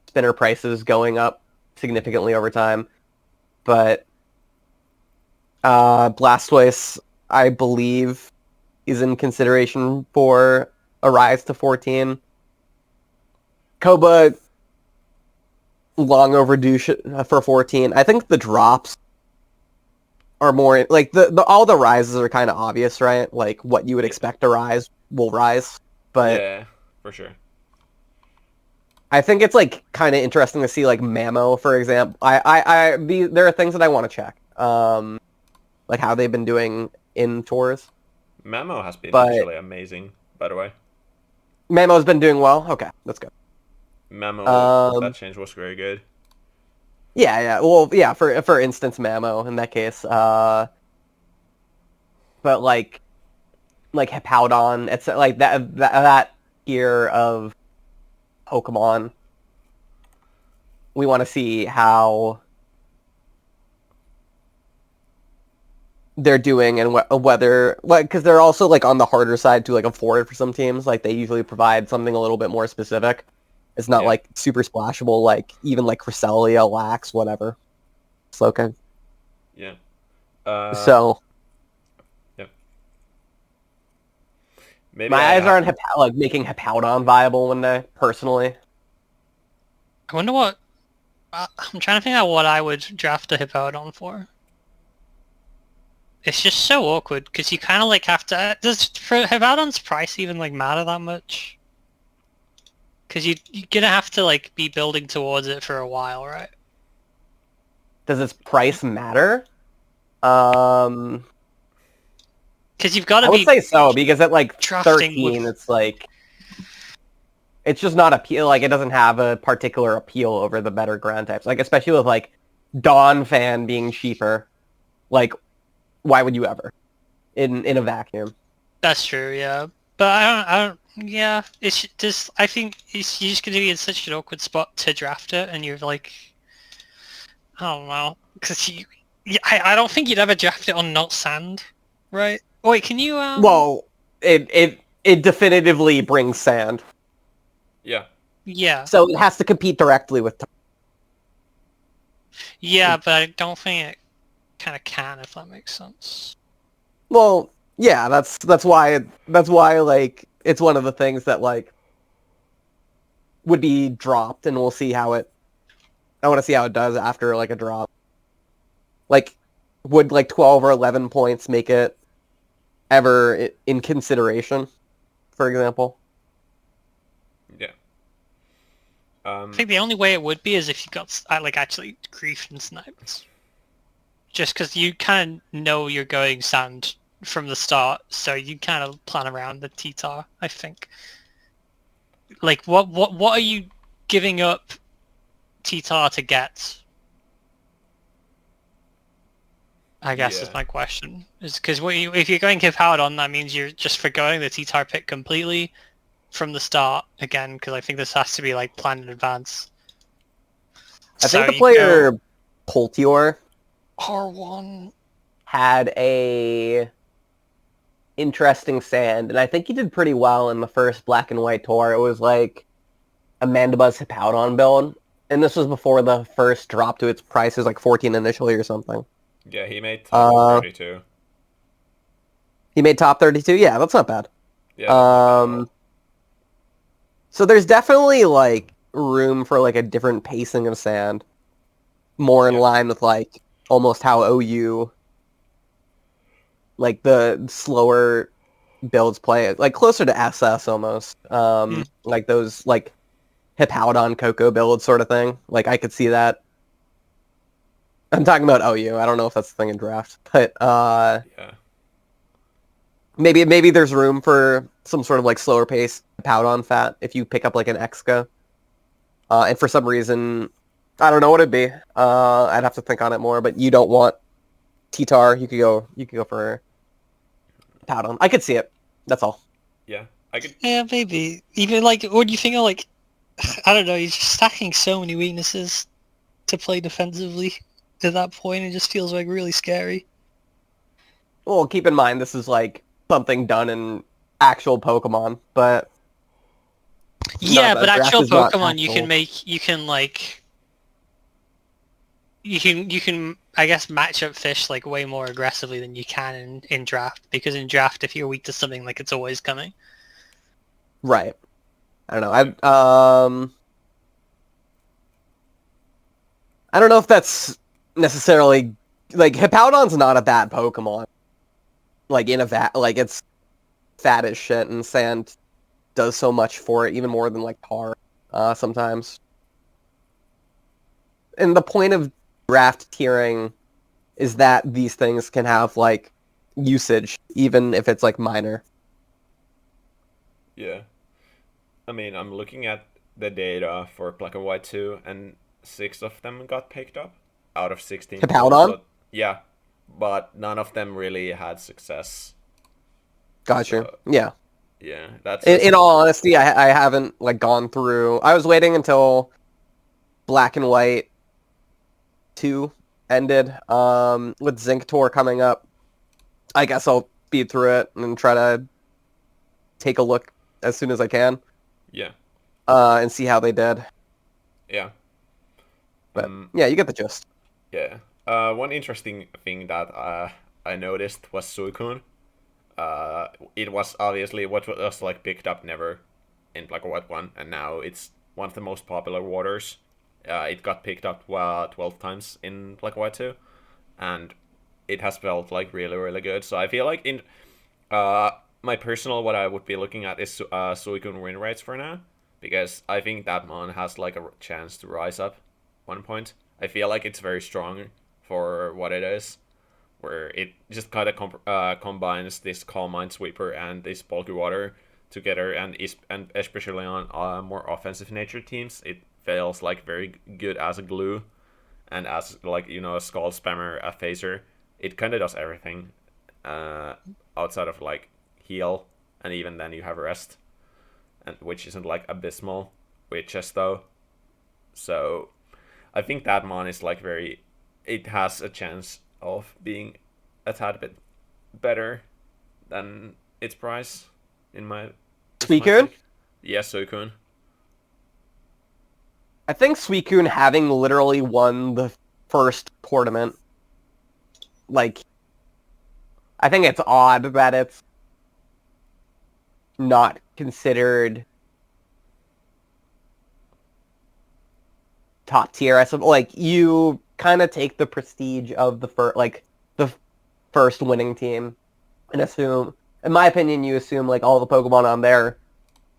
spinner prices going up significantly over time, but Blastoise, I believe, is in consideration for a rise to 14. Koba, long overdue for 14. I think the drops are more like the all the rises are kind of obvious, right? Like what you would expect to rise will rise, but Yeah, for sure. I think it's like kind of interesting to see like Mamo, for example. There are things that I want to check, like how they've been doing in tours. Mamo has been But actually amazing, by the way. Mamo's been doing well. Okay, that's good. Mamo, that Um, change was very good. yeah. Well, yeah. For instance, Mamo in that case. But like Hippowdon, it's like that tier of Pokemon. We want to see how they're doing and whether like because they're also like on the harder side to like afford for some teams. Like they usually provide something a little bit more specific. It's not Yeah. like super splashable, like even like Cresselia, Lax, whatever. Slowking. Yeah. So Yeah. Maybe my I eyes are have. on like making Hippowdon viable one day, personally. I wonder what... I'm trying to think out what I would draft a Hippowdon for. It's just so awkward, because you kind of like have to... Does for Hippowdon's price even like matter that much? Because you're gonna have to like be building towards it for a while, right? Does its price matter? Um, Because you've got to I would be say so because at like drafting 13, with... it's like it's just not appeal. Like it doesn't have a particular appeal over the better ground types. Like especially with like Dawn Fan being cheaper. Like, why would you ever in a vacuum? That's true, yeah. But I don't, yeah. It's just, I think you're just gonna be in such an awkward spot to draft it, and you're like, I don't know, because I don't think you'd ever draft it on not sand, right? Oh, wait, can you Well, it definitively brings sand, Yeah. Yeah, so it has to compete directly with. yeah, but I don't think it kind of can, if that makes sense. Well, yeah, that's why like it's one of the things that like would be dropped, and we'll see how it. I want to see how it does after like a drop. Like, would like 12 or 11 points make it ever in consideration? For example. Yeah. I think the only way it would be is if you got like actually griefed and sniped. Just because you kind of know you're going sand from the start, so you kind of plan around the T-Tar, I think. Like, what are you giving up T-Tar to get? I guess is Yeah. my question. Is because if you're going Hippowdon, that means you're just forgoing the T-Tar pick completely from the start again, because I think this has to be like planned in advance. I So think the you go player Poltior R1. had a interesting sand, and I think he did pretty well in the first Black and White tour. It was like a Mandibuzz Hippowdon build, and this was before the first drop to its price. It was like 14 initially or something. Yeah, he made top Uh, 32. he made top 32. Yeah, that's not bad. Yeah, that's not bad at all. So there's definitely like room for like a different pacing of sand, more in Yeah. line with like almost how OU like the slower builds play, like closer to SS almost. Like those like Hippowdon Coco build sort of thing. Like I could see that. I'm talking about OU. I don't know if that's the thing in draft, but Yeah. maybe there's room for some sort of like slower pace Hippowdon fat if you pick up like an Exca. And for some reason, I don't know what it'd be. I'd have to think on it more. But you don't want T-Tar. You could go for Hippowdon. I could see it. That's all. Yeah. I could. Yeah, maybe. Even like, what do you think of like? I don't know. You're just stacking so many weaknesses to play defensively. At that point, it just feels like really scary. Well, keep in mind this is like something done in actual Pokemon, but Yeah, the but draft actual is not Pokemon, actual. you can like, you can I guess match up fish like way more aggressively than you can in draft, because in draft if you're weak to something, like it's always coming. Right. I don't know. Yeah. I don't know if that's necessarily like Hippowdon's not a bad Pokemon. Like in a like it's fat as shit, and sand does so much for it, even more than like tar sometimes. And the point of draft tiering is that these things can have like usage, even if it's like minor. Yeah. I mean, I'm looking at the data for Black and White 2, and 6 of them got picked up out of 16 pulled. Hippowdon, So, yeah. But none of them really had success. gotcha. So, Yeah. yeah, that's In just. all honesty, I haven't like gone through. I was waiting until Black and White 2 ended. With Zinc Tour coming up, I guess I'll speed through it and try to take a look as soon as I can. Yeah. And see how they did. Yeah. But Mm, yeah, you get the gist. yeah. One interesting thing that I noticed was Suicune. It was obviously what was like picked up never in Black and White 1, and now it's one of the most popular waters. It got picked up 12 times in Black and White 2, and it has felt like really, really good. So I feel like in uh, my personal, what I would be looking at is Suicune win rates for now, because I think that mon has like a chance to rise up one point. I feel like it's very strong for what it is, where it just kind of combines this Calm Minesweeper and this Bulky Water together, and especially on more offensive nature teams, it feels like very good as a glue, and as like a Skull Spammer, a Phaser. It kind of does everything uh, outside of like heal, and even then you have rest, and which isn't like abysmal with chest though. So I think that mon is like very. It has a chance of being a tad bit better than its price in my Suicune? take. Yes, Suicune. I think Suicune having literally won the first tournament, like, I think it's odd that it's not considered top tier. I suppose, like, you kind of take the prestige of the first winning team and assume, in my opinion, you assume like all the Pokemon on there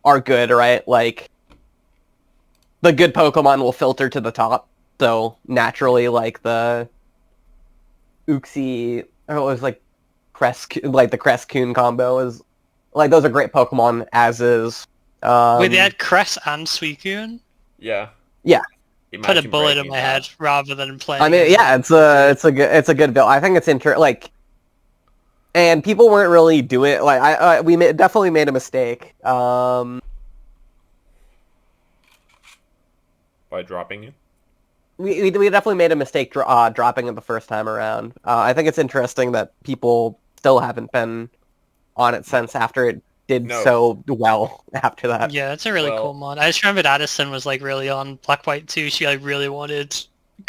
are good, right? Like the good Pokemon will filter to the top. So naturally, like the Uxie, or it was like like the Crest-Coon combo is like those are great Pokemon as is. Wait, they had Cress and Suicune? Yeah. Yeah, put a Imagine bullet in breaking my that. head rather than playing. I mean, as yeah, it's a good build. I think it's like, and people weren't really doing like definitely made a mistake. By dropping it. We definitely made a mistake dropping it the first time around. I think it's interesting that people still haven't been on it since after it did No. so well after that. Yeah, it's a really cool Well, mod. I just remembered Addison was like really on Black White 2. She like really wanted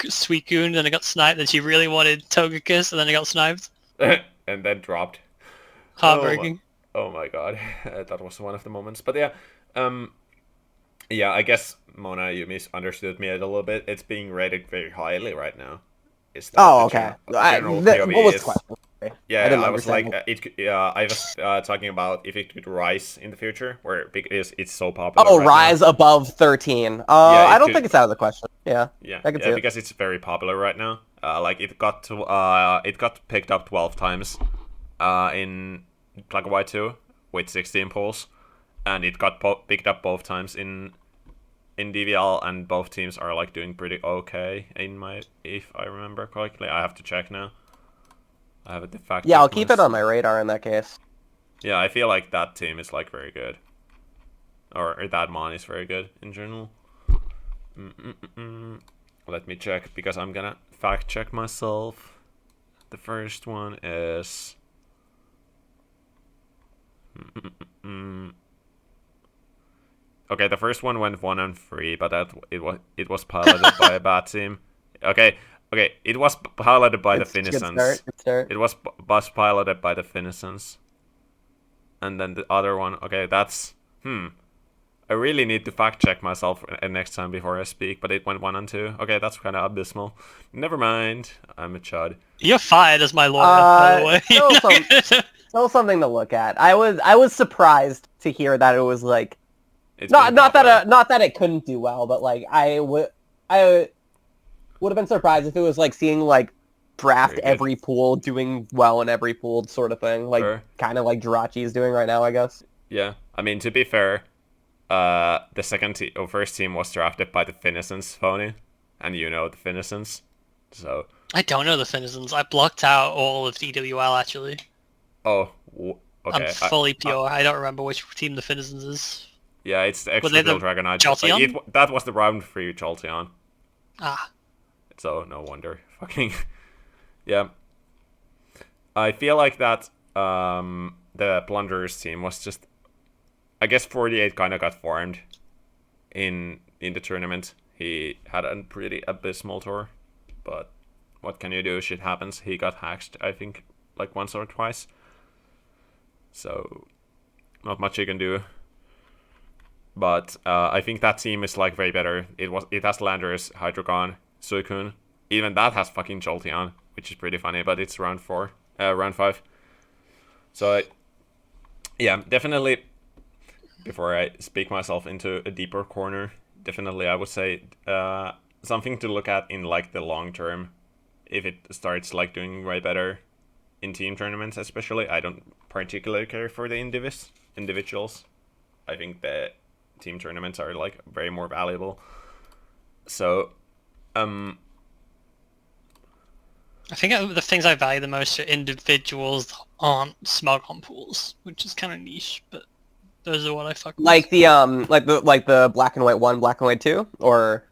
Sweet Goon, then it got sniped. Then she really wanted Togekiss, and then it got sniped. and then dropped. Heartbreaking. Oh my god, that was one of the moments. But yeah, yeah, I guess Mona, you misunderstood me a little bit. It's being rated very highly right now. Is that Oh, the okay. general What POV was is? the question? I Yeah, didn't I was understand. like, I was talking about if it could rise in the future, where because it's so popular. Oh, right rise now. above 13. Yeah, I it don't could. think it's out of the question. Yeah, Yeah, I can see yeah, it. because it's very popular right now. Like it got picked up 12 times, in Black and White 2 with 16 pulls, and it got picked up both times in DVL, and both teams are like doing pretty okay if I remember correctly. I have to check now. I have a de facto. Yeah, I'll keep it on my radar in that case. Yeah, I feel like that team is like very good, or that mon is very good in general. Let me check because I'm gonna fact check myself. The first one is. Okay, the first one went 1-3, but it was piloted by a bad team. Okay, it was piloted by the Finisons. Good start. It was piloted by the Finisons. And then the other one, okay, that's I really need to fact check myself next time before I speak, but it went 1-2. Okay, that's kind of abysmal. Never mind, I'm a chud. You're fired as my lawyer, by the way. Still something to look at. I was surprised to hear that it was like It's not popular. that it couldn't do well, but like I would have been surprised if it was like seeing like draft Very good. every pool doing well in every pool sort of thing, like Sure. kind of like Jirachi is doing right now, I guess. Yeah, I mean, to be fair, the first team was drafted by the Finisons, Phony, and you know the Finisons, so. I don't know the Finisons. I blocked out all of DWL actually. Oh, okay. I'm fully pure. I don't remember which team the Finisons is. Yeah, it's the Were extra they the build Dragonite. Jolteon? That was the round 3 Jolteon, Ah, so no wonder. Fucking yeah. I feel like that the Plunderers team was just. I guess 48 kind of got formed in the tournament. He had a pretty abysmal tour, but what can you do? Shit happens. He got hacked, I think, like once or twice. So, not much you can do. But I think that team is like way better. It has Landers, Hydreigon, Suicune. Even that has fucking Jolteon, which is pretty funny. But it's round 5. So, yeah, definitely. Before I speak myself into a deeper corner, definitely I would say something to look at in like the long term. If it starts like doing way better in team tournaments, especially, I don't particularly care for the individuals. I think the team tournaments are like very more valuable. So, I think the things I value the most are individuals that aren't smug on pools, which is kind of niche, but those are what I fuck with. Like the Black and White 1, Black and White 2, or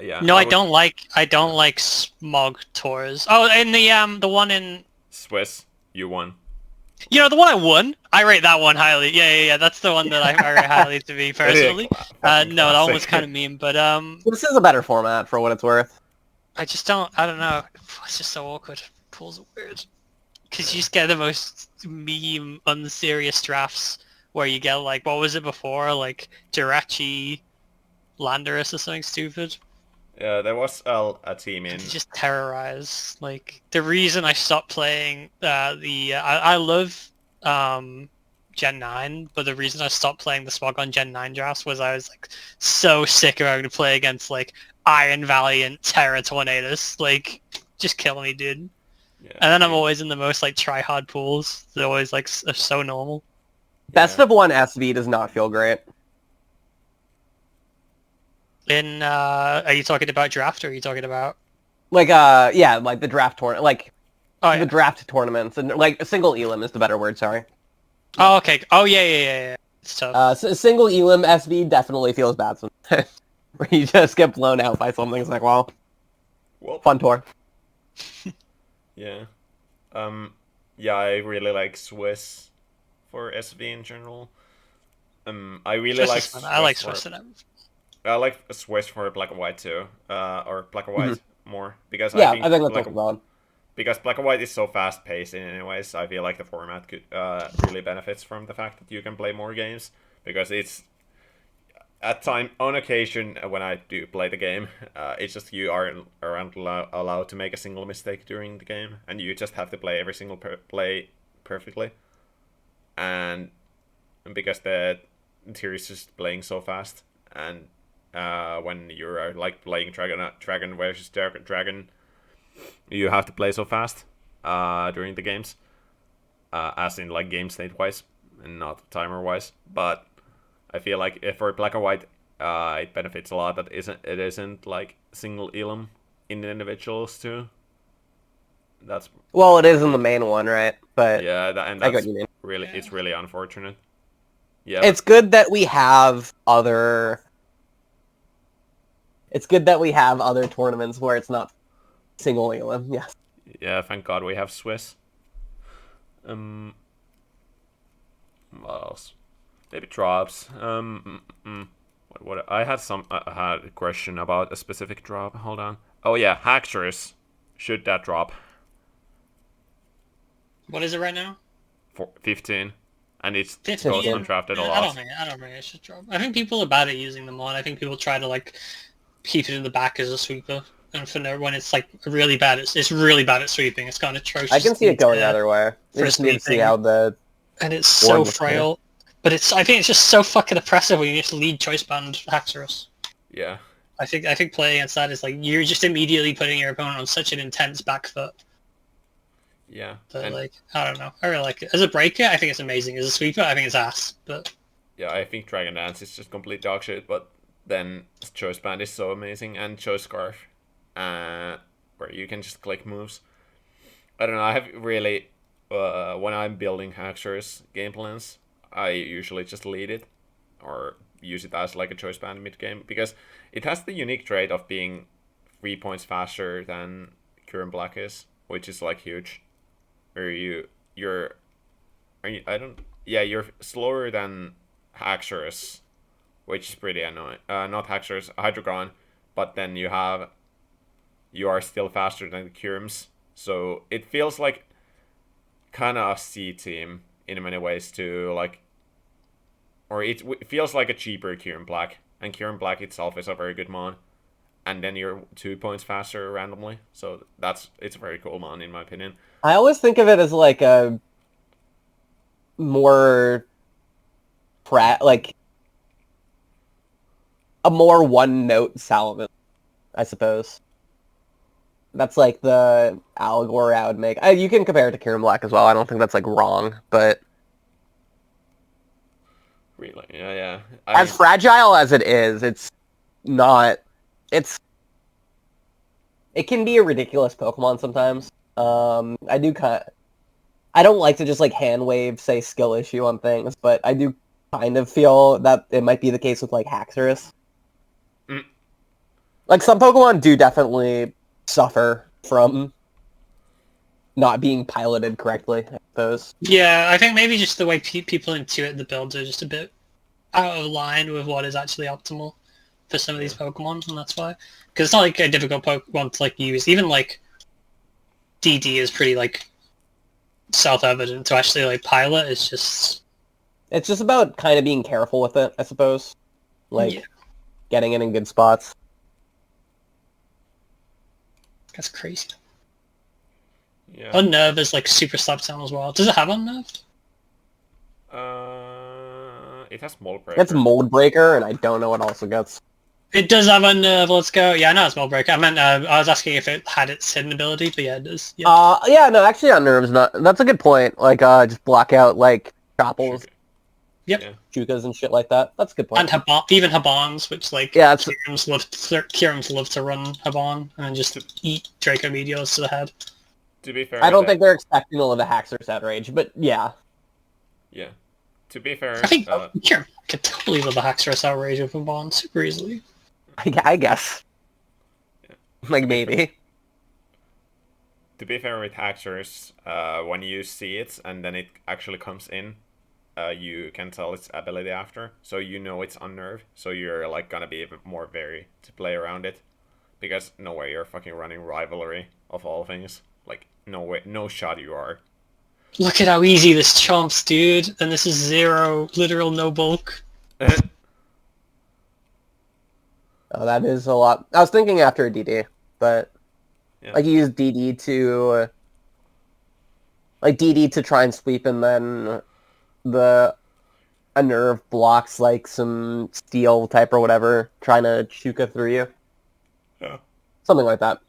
yeah. No, I don't like smog tours. Oh, and the one in Swiss, you won. the one I won. I rate that one highly. Yeah. That's the one that I rate highly to me personally. Fucking No, that one classic. was kind of mean, but this is a better format for what it's worth. I don't know. It's just so awkward. Pools are weird. Because you just get the most meme, unserious drafts where you get like, what was it before? Like Jirachi, Landorus or something stupid. Yeah, there was a team in. They just terrorize. Like the reason I stopped playing I love Gen 9, but the reason I stopped playing the Smog on Gen 9 drafts was I was like so sick of having to play against like Iron Valiant, Terra Tornadus. Like, just kill me, dude. Yeah, And then I'm always in the most like try-hard pools. They're always like so normal. Best of 1 SV does not feel great. Are you talking about draft or are you talking about? Like yeah, like the draft tournament, like Oh the yeah. draft tournaments, and like a single elim is the better word. Sorry. Oh okay. Oh yeah. It's tough. Single elim SV definitely feels bad sometimes. Where you just get blown out by something. It's like, well, Well, fun tour. yeah. Yeah, I really like Swiss for SV in general. I really Swiss like is fun. I like Swiss for Swiss in it. I like Swiss for black and white too, or black and Mhm. white more because I Yeah, I think think that's also valid. because black and white is so fast paced in anyways. I feel like the format could really benefits from the fact that you can play more games because it's at time on occasion when I do play the game, it's just you aren't allowed to make a single mistake during the game, and you just have to play every single play perfectly, and because the tier is just playing so fast, and when you're like playing dragon versus dragon, you have to play so fast during the games, as in like game state wise and not timer wise. But I feel like if for black and white, it benefits a lot that it isn't like single elim in the individuals too. That's Well, it I is in the think main one, right? But yeah, I get what that's you mean. really Yeah. it's really unfortunate. Yeah, It's good that we have other. It's good that we have other tournaments where it's not single elim. Yes. yeah. Thank God we have Swiss. What else? Maybe drops. What I had I had a question about a specific drop. Hold on. Oh yeah, Haxorus. Should that drop What is it right now? for 15? And it goes 15. 15. undrafted a I don't lot. think. I don't think it should drop. I think people are bad at using them on. I think people try to like keep it in the back as a sweeper, and for no when it's like really bad. It's really bad at sweeping. It's kind of atrocious. I can see it going either way. We for just need to see sweeping. how the And it's board so looks like. frail. But I think it's just so fucking oppressive when you just lead choice band Haxorus. Yeah. I think playing against that is like you're just immediately putting your opponent on such an intense back foot. Yeah. But And like I don't know, I really like it. As a breaker, I think it's amazing. As a sweeper, I think it's ass. But yeah, I think Dragon Dance is just complete dog shit, but then Choice Band is so amazing, and Choice Scarf, where you can just click moves. I don't know, I have really, when I'm building Haxorus game plans, I usually just lead it, or use it as like a Choice Band mid game, because it has the unique trait of being 3 points faster than Current Black is, which is like huge. Or you're slower than Haxorus, which is pretty annoying. Not Haxorus, Hydreigon, but then you are still faster than the Curums. So it feels like kind of a C team in many ways too, like, or it feels like a cheaper Curum Black, and Curum Black itself is a very good mon, and then you're 2 points faster randomly. So it's a very cool mon in my opinion. I always think of it as like a more like a more one-note Salomon, I suppose. That's like the allegory I would make. You can compare it to Kieran Black as well. I don't think that's like wrong, but Really, yeah. as fragile as it is, it's not. It can be a ridiculous Pokemon sometimes. I don't like to just like hand wave, say skill issue on things, but I do kind of feel that it might be the case with like Haxorus. Mm. Like some Pokemon do definitely suffer from not being piloted correctly, I suppose. yeah, I think maybe just the way people intuit the builds are just a bit out of line with what is actually optimal for some of these Pokemon, and that's why. Because it's not like a difficult Pokemon to like use. Even like DD is pretty like self-evident to actually like pilot. It's just about kind of being careful with it, I suppose. Like yeah, getting it in good spots. that's crazy. Yeah. Unnerve is like super slap down as well. Does it have Unnerve? It has Mold Breaker. It's Mold Breaker, and I don't know what else it gets. It does have Unnerve. Let's go. Yeah, I know it's Mold Breaker. I meant I was asking if it had its hidden ability, but yeah, it does. Yeah. Yeah, no, actually Unnerve's not. That's a good point. Like, just block out like Chopples. Yep. Yeah. Jukas and shit like that. That's a good point. And even Habans, which like Yeah, Kieran's love to run Haban and just eat Draco Meteors to the head. To be fair, I don't think they're expecting all of the Haxorus outrage, but yeah. Yeah. To be fair, I think Kieran could totally live a Haxorus outrage of Haban super easily. I guess. Yeah. Like, maybe. To be fair with Haxorus, when you see it and then it actually comes in, you can tell its ability after, so you know it's unnerved, so you're like gonna be a bit more wary to play around it, because no way you're fucking running Rivalry of all things. Like, no way, no shot you are. Look at how easy this chomps, dude, and this is 0, literal no bulk. Oh, that is a lot. I was thinking after a DD, but Yeah. like you use DD to DD to try and sweep, and then a nerve blocks like some steel type or whatever, trying to Shuka through you. Yeah. Something like that.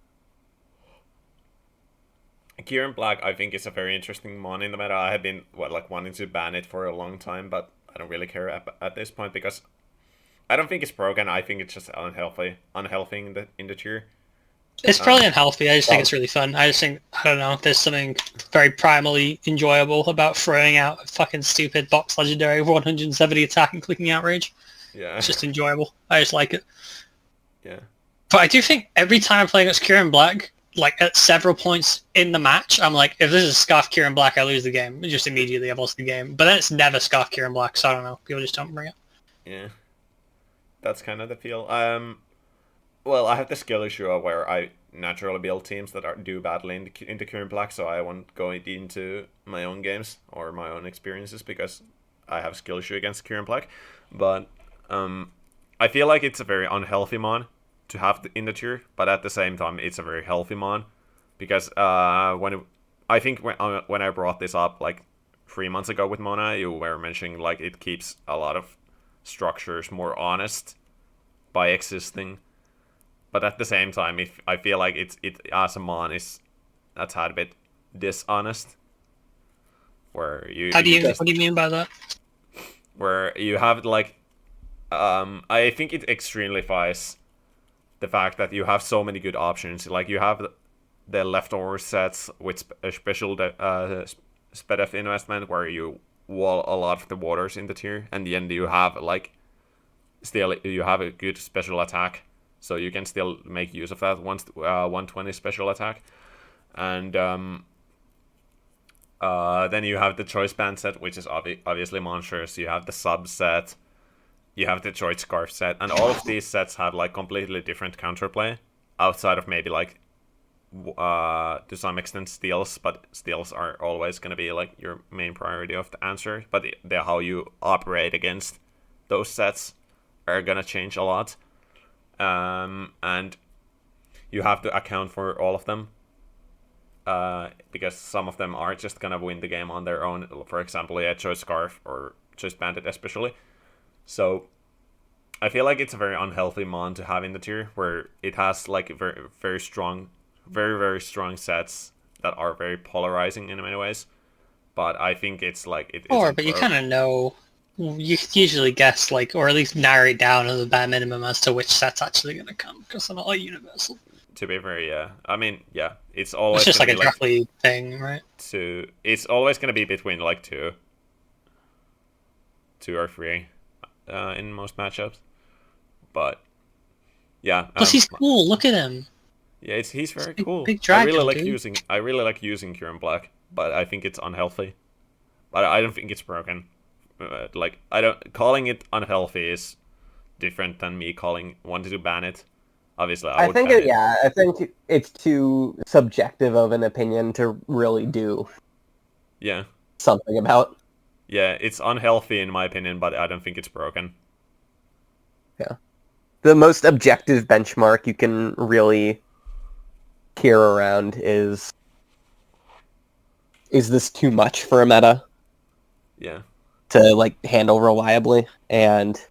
Kieran Black, I think, is a very interesting mon in the meta. I have been wanting to ban it for a long time, but I don't really care at this point, because I don't think it's broken. I think it's just unhealthy in the tier. It's probably unhealthy. I just think it's really fun. I just think, I don't know, there's something very primally enjoyable about throwing out a fucking stupid box legendary with 170 attack and clicking outrage. Yeah. It's just enjoyable. I just like it. Yeah. But I do think every time I'm playing against Kieran Black, like at several points in the match, I'm like, if this is Scarf Kieran Black, I lose the game. Just immediately I've lost the game. But then it's never Scarf Kieran Black, so I don't know. People just don't bring it. Yeah. That's kind of the feel. Well, I have the skill issue where I naturally build teams that do badly into Kieran Black, so I won't go into my own games or my own experiences because I have skill issue against Kieran Black. But I feel like it's a very unhealthy mon to have in the tier, but at the same time, it's a very healthy mon, because when I brought this up like 3 months ago with Monai, you were mentioning like it keeps a lot of structures more honest by existing. But at the same time, if I feel like it as a mon is a tad bit dishonest, where What do you mean by that? Where you have like, I think it extremifies the fact that you have so many good options. Like you have the leftover sets with a special sped of investment where you wall a lot of the waters in the tier, and then you have like still you have a good special attack. So you can still make use of that 120 special attack. And then you have the choice band set, which is obviously monstrous. You have the sub set. You have the choice scarf set. And all of these sets have like completely different counterplay outside of maybe like to some extent steals, but steals are always going to be like your main priority of the answer. But how you operate against those sets are going to change a lot. And you have to account for all of them, because some of them are just gonna win the game on their own. For example, choice scarf or choice bandit especially. So I feel like it's a very unhealthy mon to have in the tier, where it has like very very strong sets that are very polarizing in many ways. But I think it's like it. But you kind of know. You usually guess, like, or at least narrow it down as a bare minimum as to which set's actually going to come, because they're not like universal. To be fair, yeah. I mean, yeah, it's always just like a draft league thing, right? It's always going to be between like two or three, in most matchups. But yeah. Plus, he's cool. Look at him. Yeah, he's very cool. Big dragon, I really like using Kieran Black, but I think it's unhealthy. But I don't think it's broken. Like calling it unhealthy is different than me wanting to ban it. Obviously, I think it's too subjective of an opinion to really do something about. Yeah, it's unhealthy in my opinion, but I don't think it's broken. Yeah. The most objective benchmark you can really care around is this too much for a meta? Yeah. To like handle reliably, and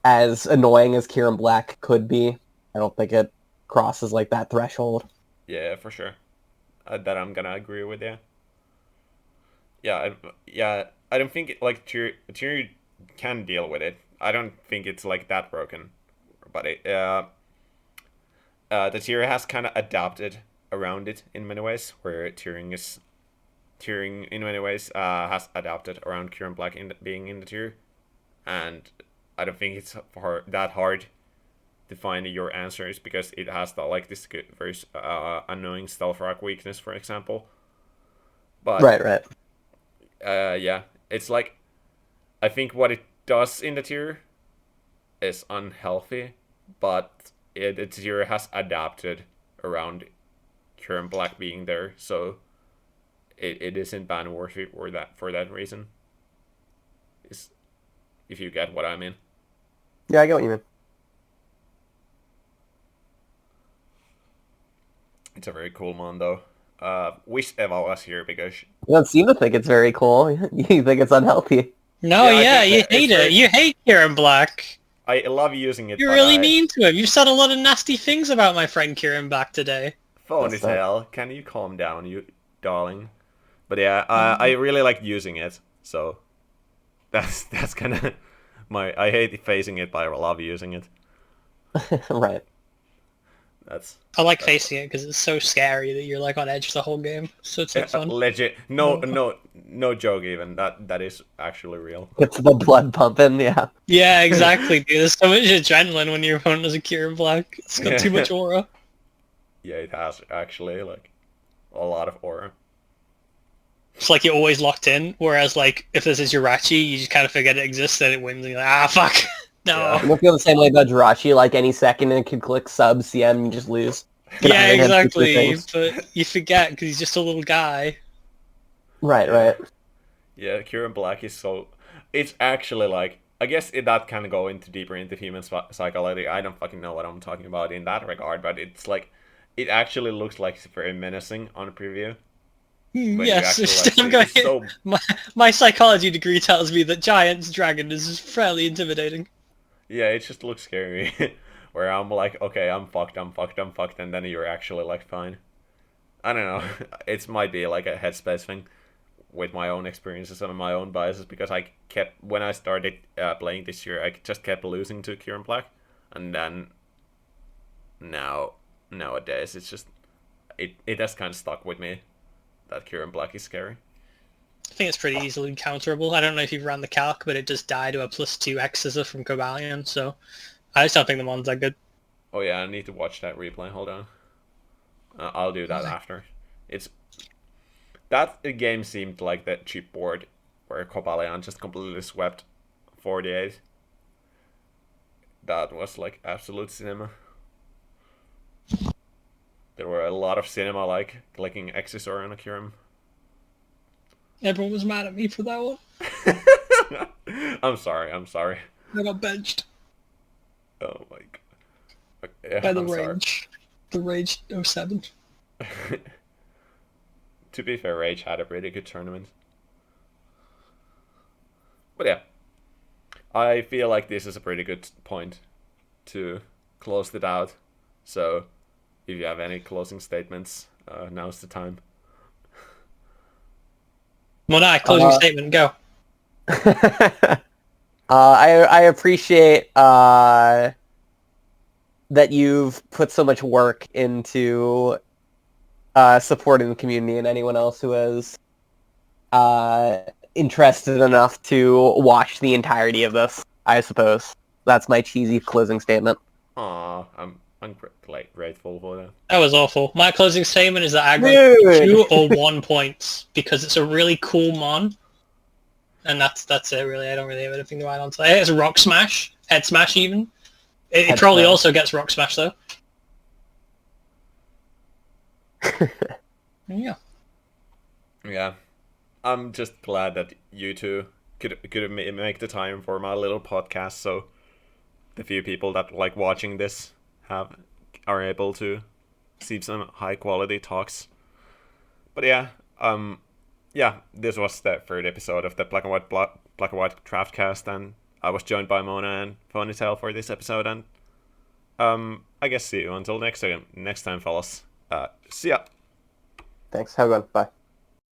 as annoying as Kieran Black could be, I don't think it crosses like that threshold. Yeah, for sure. That I'm gonna agree with you. Yeah, I don't think like tier can deal with it. I don't think it's like that broken, but the tier has kind of adapted around it in many ways, where tiering in many ways has adapted around Kieran Black being in the tier, and I don't think it's that hard to find your answers because it has the like this good, very annoying stealth rock weakness, for example. But Right. yeah, it's like I think what it does in the tier is unhealthy, but the tier has adapted around Kieran Black being there, so it isn't ban worthy for that reason. Is if you get what I mean. Yeah, I get what you mean. It's a very cool mon though. Wish Eva was here because You don't seem to think it's very cool. You think it's unhealthy. No, Yeah, I yeah, think you that hate it's it. very- You hate Kieran Black. I love using it. You're but really mean to him. You've said a lot of nasty things about my friend Kieran Black today. Phonytail, can you calm down, you darling? But yeah, I really like using it, so that's kind of my. I hate facing it, but I love using it. Right. That's I like facing it because it's so scary that you're like on edge the whole game. So it's like fun. legit. No joke. Even that is actually real. It's the blood pumping, yeah. Yeah, exactly, dude. There's so much adrenaline when your opponent is a Kieran Black. It's got too much aura. Yeah, it has actually like a lot of aura. It's like you're always locked in, whereas like if this is Jirachi, you just kind of forget it exists, then it wins, and you're like, fuck, no. Yeah. I don't feel the same way about Jirachi, like any second it could click sub, CM, and you just lose. Can Yeah, iron him for two exactly. things. But you forget because he's just a little guy. Right. Yeah, Kieran Black is so. It's actually like I guess that can go into deeper into human psychology. I don't fucking know what I'm talking about in that regard, but it's like it actually looks like it's very menacing on a preview. When you Yes, actually, I'm like, going. it's so My psychology degree tells me that Giant's dragon is fairly intimidating. yeah, it just looks scary. Where I'm like, okay, I'm fucked, and then you're actually like fine. I don't know. It might be like a headspace thing with my own experiences and my own biases because I kept when I started playing this year, I just kept losing to Kieran Black, and then nowadays it's just it has kind of stuck with me that Kieran Black is scary. I think it's pretty easily counterable. I don't know if you've run the calc, but it does die to a +2 X's from Cobalion, so I just don't think the one's that good. Oh yeah, I need to watch that replay. Hold on. I'll do that after. It's that game seemed like that cheap board where Cobalion just completely swept 48. That was like absolute cinema. There were a lot of cinema like clicking Exisor on a Kyurem. Everyone was mad at me for that one. I'm sorry. I got benched Oh my god. Yeah, by the I'm sorry. Rage. The Rage 07. To be fair, Rage had a pretty good tournament. But yeah, I feel like this is a pretty good point to close it out. So, if you have any closing statements, now's the time. Monai, closing statement, go. I appreciate that you've put so much work into supporting the community and anyone else who is interested enough to watch the entirety of this, I suppose. That's my cheesy closing statement. Aw, I'm grateful for that. That was awful. My closing statement is that I Rude. got 2 or 1 points because it's a really cool mon. And that's it really. I don't really have anything to add on to that. It's a Rock Smash. Head Smash even. It Head probably Smash. also gets Rock Smash though. Yeah. Yeah, I'm just glad that you two could make the time for my little podcast, so the few people that like watching this are able to see some high quality talks. But yeah, this was the third episode of the Black and White Draftcast, and I was joined by Monai and Phonytail for this episode, and I guess see you until next time, fellas. See ya. Thanks. Have a good one. Bye.